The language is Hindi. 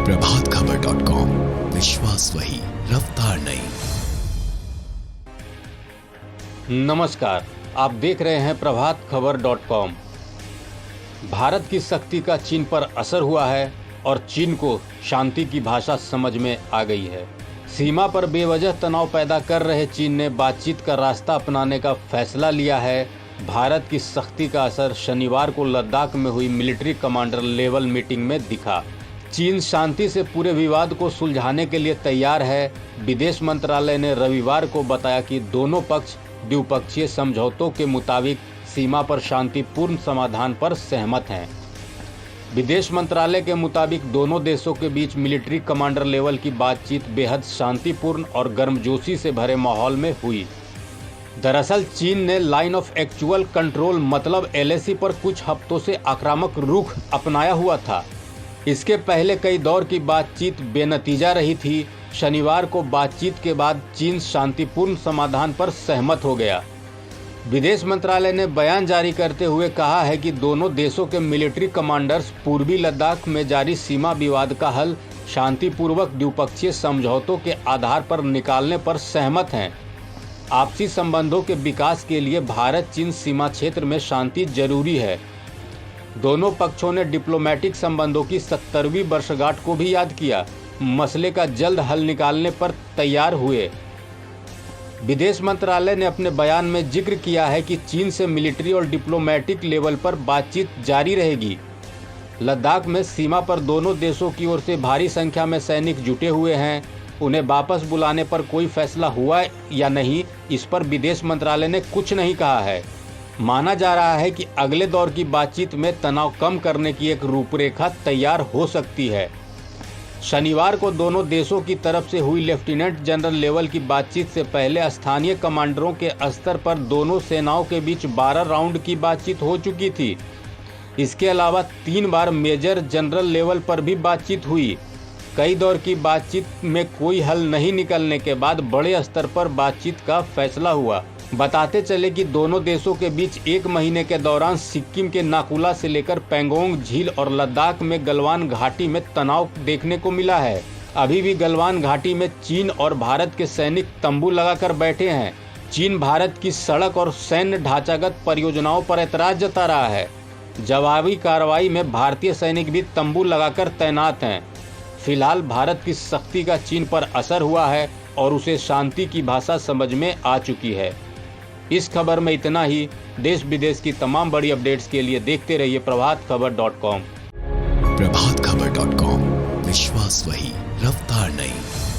प्रभातखबर.com, विश्वास वही, रफ्तार नहीं। नमस्कार, आप देख रहे हैं प्रभातखबर.com। भारत की शक्ति का चीन पर असर हुआ है और चीन को शांति की भाषा समझ में आ गई है। सीमा पर बेवजह तनाव पैदा कर रहे चीन ने बातचीत का रास्ता अपनाने का फैसला लिया है। भारत की सख्ती का असर शनिवार को लद्दाख में हुई मिलिट्री कमांडर लेवल मीटिंग में दिखा। चीन शांति से पूरे विवाद को सुलझाने के लिए तैयार है। विदेश मंत्रालय ने रविवार को बताया कि दोनों पक्ष द्विपक्षीय समझौतों के मुताबिक सीमा पर शांतिपूर्ण समाधान पर सहमत हैं। विदेश मंत्रालय के मुताबिक दोनों देशों के बीच मिलिट्री कमांडर लेवल की बातचीत बेहद शांतिपूर्ण और गर्मजोशी से भरे माहौल में हुई। दरअसल चीन ने लाइन ऑफ एक्चुअल कंट्रोल मतलब LAC पर कुछ हफ्तों से आक्रामक रुख अपनाया हुआ था। इसके पहले कई दौर की बातचीत बेनतीजा रही थी। शनिवार को बातचीत के बाद चीन शांतिपूर्ण समाधान पर सहमत हो गया। विदेश मंत्रालय ने बयान जारी करते हुए कहा है कि दोनों देशों के मिलिट्री कमांडर्स पूर्वी लद्दाख में जारी सीमा विवाद का हल शांतिपूर्वक द्विपक्षीय समझौतों के आधार पर निकालने पर सहमत हैं। आपसी संबंधों के विकास के लिए भारत चीन सीमा क्षेत्र में शांति जरूरी है। दोनों पक्षों ने डिप्लोमेटिक संबंधों की 70वीं वर्षगांठ को भी याद किया। मसले का जल्द हल निकालने पर तैयार हुए। विदेश मंत्रालय ने अपने बयान में जिक्र किया है कि चीन से मिलिट्री और डिप्लोमेटिक लेवल पर बातचीत जारी रहेगी। लद्दाख में सीमा पर दोनों देशों की ओर से भारी संख्या में सैनिक जुटे हुए हैं। उन्हें वापस बुलाने पर कोई फैसला हुआ या नहीं, इस पर विदेश मंत्रालय ने कुछ नहीं कहा है। माना जा रहा है कि अगले दौर की बातचीत में तनाव कम करने की एक रूपरेखा तैयार हो सकती है। शनिवार को दोनों देशों की तरफ से हुई लेफ्टिनेंट जनरल लेवल की बातचीत से पहले स्थानीय कमांडरों के स्तर पर दोनों सेनाओं के बीच 12 राउंड की बातचीत हो चुकी थी। इसके अलावा 3 बार मेजर जनरल लेवल पर भी बातचीत हुई। कई दौर की बातचीत में कोई हल नहीं निकलने के बाद बड़े स्तर पर बातचीत का फैसला हुआ। बताते चले कि दोनों देशों के बीच 1 महीने के दौरान सिक्किम के नाकुला से लेकर पैंगोंग झील और लद्दाख में गलवान घाटी में तनाव देखने को मिला है। अभी भी गलवान घाटी में चीन और भारत के सैनिक तंबू लगाकर बैठे हैं। चीन भारत की सड़क और सैन्य ढांचागत परियोजनाओं पर ऐतराज जता रहा है। जवाबी कार्रवाई में भारतीय सैनिक भी तंबू लगाकर तैनात हैं। फिलहाल भारत की सख्ती का चीन पर असर हुआ है और उसे शांति की भाषा समझ में आ चुकी है। इस खबर में इतना ही। देश विदेश की तमाम बड़ी अपडेट्स के लिए देखते रहिए प्रभातखबर.com। प्रभातखबर.com, विश्वास वही, रफ्तार नहीं।